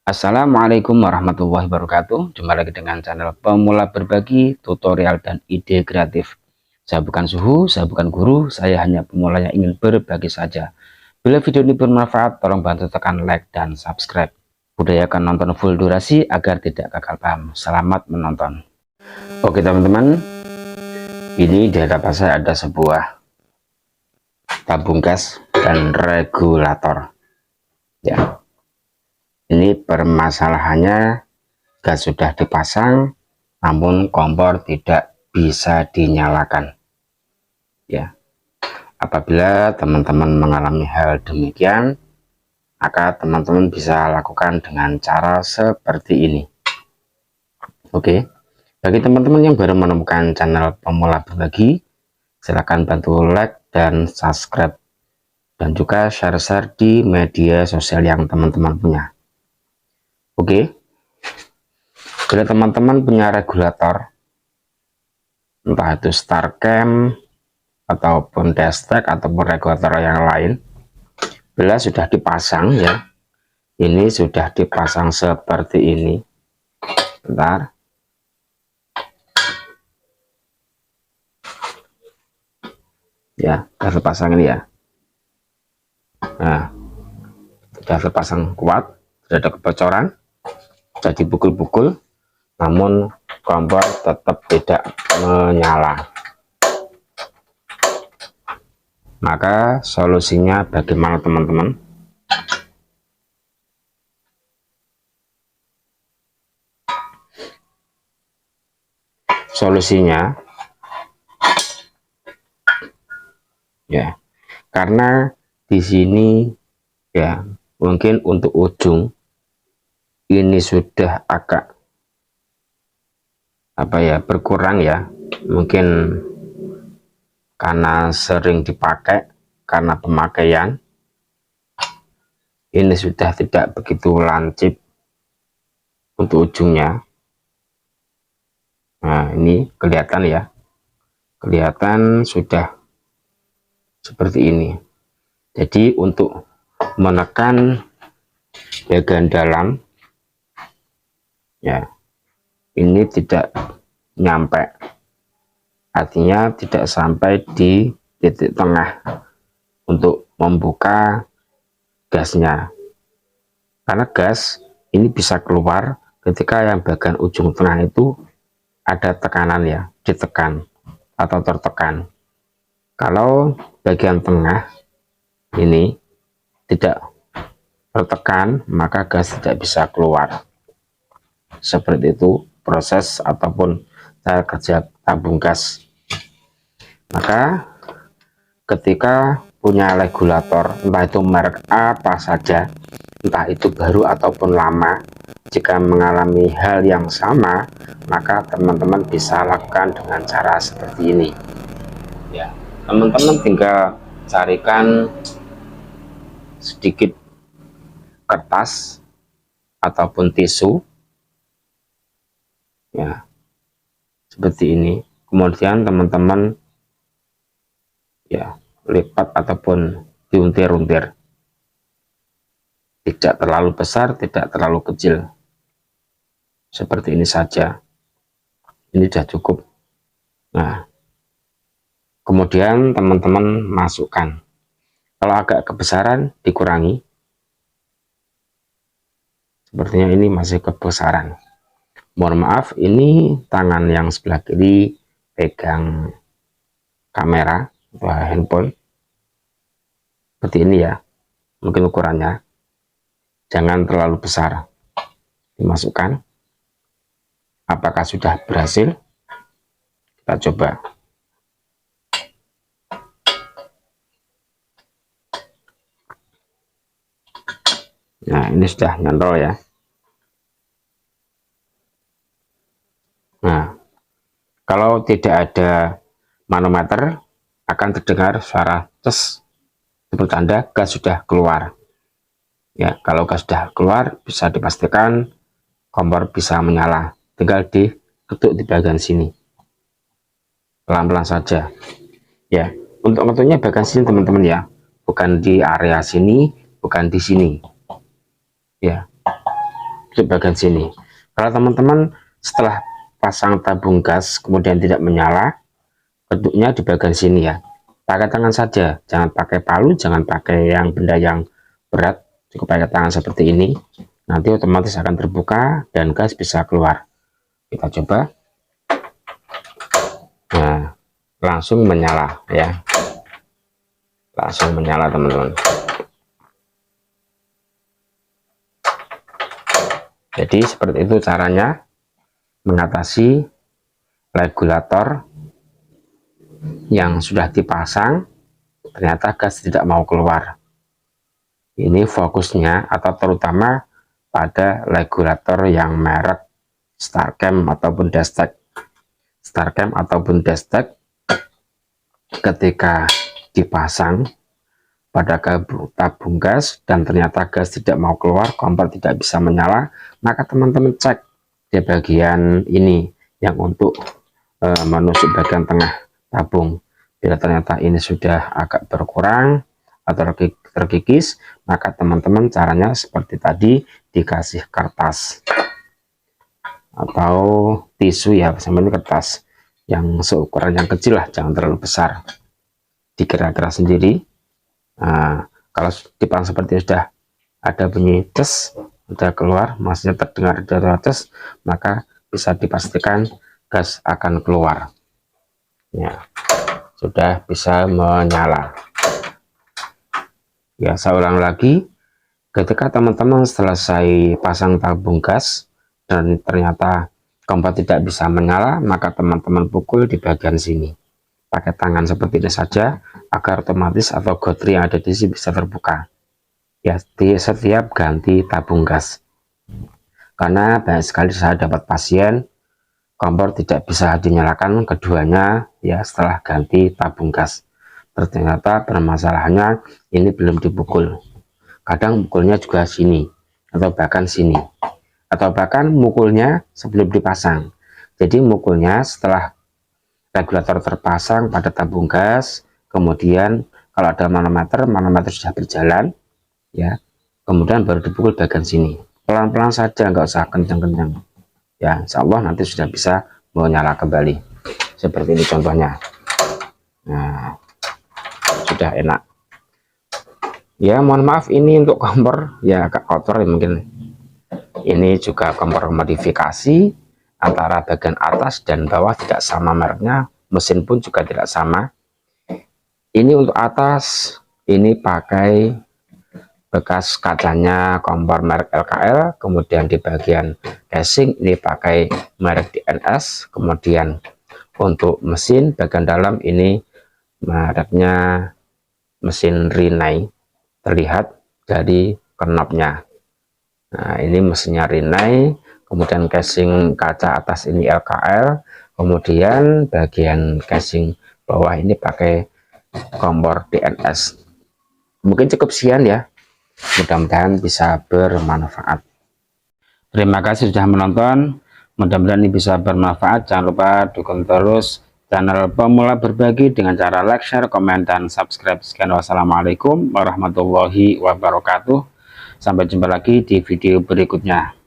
Assalamualaikum warahmatullahi wabarakatuh. Jumpa lagi dengan channel Pemula Berbagi Tutorial dan Ide Kreatif. Saya bukan suhu, saya bukan guru, saya hanya pemula yang ingin berbagi saja. Bila video ini bermanfaat, tolong bantu tekan like dan subscribe. Budayakan nonton full durasi agar tidak gagal paham. Selamat menonton. Oke teman-teman, ini di hadapan saya ada sebuah tabung gas dan regulator. Ya. Ini permasalahannya, gas sudah dipasang namun kompor tidak bisa dinyalakan. Ya, apabila teman-teman mengalami hal demikian, maka teman-teman bisa lakukan dengan cara seperti ini. Oke, bagi teman-teman yang baru menemukan channel Pemula Berbagi, silakan bantu like dan subscribe, dan juga share-share di media sosial yang teman-teman punya. Oke, bila teman-teman punya regulator, entah itu StarCam ataupun Destek ataupun regulator yang lain, bila sudah dipasang ya, ini sudah dipasang seperti ini. Bentar, ya, sudah terpasang ini ya. Nah, sudah terpasang kuat, sudah ada kebocoran, sudah dipukul-pukul, namun kompor tetap tidak menyala. Maka solusinya bagaimana teman-teman? Solusinya ya, karena di sini ya mungkin untuk ujung ini sudah agak berkurang ya, mungkin karena sering dipakai, karena pemakaian ini sudah tidak begitu lancip untuk ujungnya. Nah, ini kelihatan ya, kelihatan sudah seperti ini. Jadi untuk menekan bagian dalam ya, ini tidak nyampe, artinya tidak sampai di titik tengah untuk membuka gasnya, karena gas ini bisa keluar ketika yang bagian ujung tengah itu ada tekanan ya, ditekan atau tertekan. Kalau bagian tengah ini tidak tertekan, maka gas tidak bisa keluar. Seperti itu proses ataupun cara kerja tabung gas. Maka ketika punya regulator, entah itu merek apa saja, entah itu baru ataupun lama, jika mengalami hal yang sama, maka teman-teman bisa lakukan dengan cara seperti ini ya. Teman-teman tinggal carikan sedikit kertas ataupun tisu ya, seperti ini, kemudian teman-teman ya lipat ataupun diuntir-untir, tidak terlalu besar, tidak terlalu kecil, seperti ini saja. Ini sudah cukup. Nah, kemudian teman-teman masukkan, kalau agak kebesaran dikurangi, sepertinya ini masih kebesaran. Mohon maaf, ini tangan yang sebelah kiri pegang kamera atau handphone seperti ini ya, mungkin ukurannya jangan terlalu besar. Dimasukkan, apakah sudah berhasil? Kita coba. Nah, ini sudah nyantol ya. Nah, kalau tidak ada manometer akan terdengar suara ces, seperti tanda gas sudah keluar ya. Kalau gas sudah keluar, bisa dipastikan kompor bisa menyala. Tinggal diketuk di bagian sini, pelan-pelan saja ya. Untuk ngetutnya bagian sini teman-teman ya, bukan di area sini, bukan di sini ya. di bagian sini. Kalau teman-teman setelah pasang tabung gas kemudian tidak menyala, bentuknya di bagian sini ya, pakai tangan saja, jangan pakai palu, jangan pakai yang benda yang berat, cukup pakai tangan seperti ini. Nanti otomatis akan terbuka dan gas bisa keluar. Kita coba. Nah, langsung menyala ya, langsung menyala teman-teman. Jadi seperti itu caranya mengatasi regulator yang sudah dipasang ternyata gas tidak mau keluar. Ini fokusnya atau terutama pada regulator yang merek Starchem ataupun Destech. Starchem ataupun Destech ketika dipasang pada tabung gas dan ternyata gas tidak mau keluar, kompor tidak bisa menyala, maka teman-teman cek di bagian ini yang untuk menusuk bagian tengah tabung. Bila ternyata ini sudah agak berkurang atau terkikis, maka teman-teman caranya seperti tadi, dikasih kertas atau tisu ya, sambil kertas yang seukuran yang kecil lah, jangan terlalu besar, dikira-kira sendiri. Nah, kalau dipasang seperti ini sudah ada bunyi tes, sudah keluar, maksudnya terdengar ada tes, maka bisa dipastikan gas akan keluar ya, sudah bisa menyala ya. Saya ulang lagi, ketika teman-teman selesai pasang tabung gas dan ternyata kompor tidak bisa menyala, maka teman-teman pukul di bagian sini pakai tangan seperti ini saja, agar otomatis atau gotri yang ada di sini bisa terbuka ya, di setiap ganti tabung gas. Karena banyak sekali saya dapat pasien kompor tidak bisa dinyalakan keduanya ya setelah ganti tabung gas, ternyata permasalahannya ini belum dipukul. Kadang mukulnya juga sini atau bahkan sini, atau bahkan mukulnya sebelum dipasang. Jadi mukulnya setelah regulator terpasang pada tabung gas, kemudian kalau ada manometer sudah berjalan ya, kemudian baru dipukul bagian sini, pelan-pelan saja, nggak usah kencang-kencang ya, insya Allah nanti sudah bisa menyala kembali seperti ini contohnya. Nah, sudah enak ya. Mohon maaf ini untuk kompor ya agak kotor ya, mungkin ini juga kompor modifikasi, antara bagian atas dan bawah tidak sama mereknya, mesin pun juga tidak sama. Ini untuk atas ini pakai bekas kacanya kompor merek LKL, kemudian di bagian casing ini pakai merek DNS, kemudian untuk mesin bagian dalam ini mereknya mesin Rinnai, terlihat dari knopnya. Nah, ini mesinnya Rinnai, kemudian casing kaca atas ini LKL, kemudian bagian casing bawah ini pakai kompor DNS. Mungkin cukup sekian ya, mudah-mudahan bisa bermanfaat. Terima kasih sudah menonton, mudah-mudahan ini bisa bermanfaat. Jangan lupa dukung terus channel Pemula Berbagi dengan cara like, share, komen, dan subscribe. Sekian, wassalamualaikum warahmatullahi wabarakatuh. Sampai jumpa lagi di video berikutnya.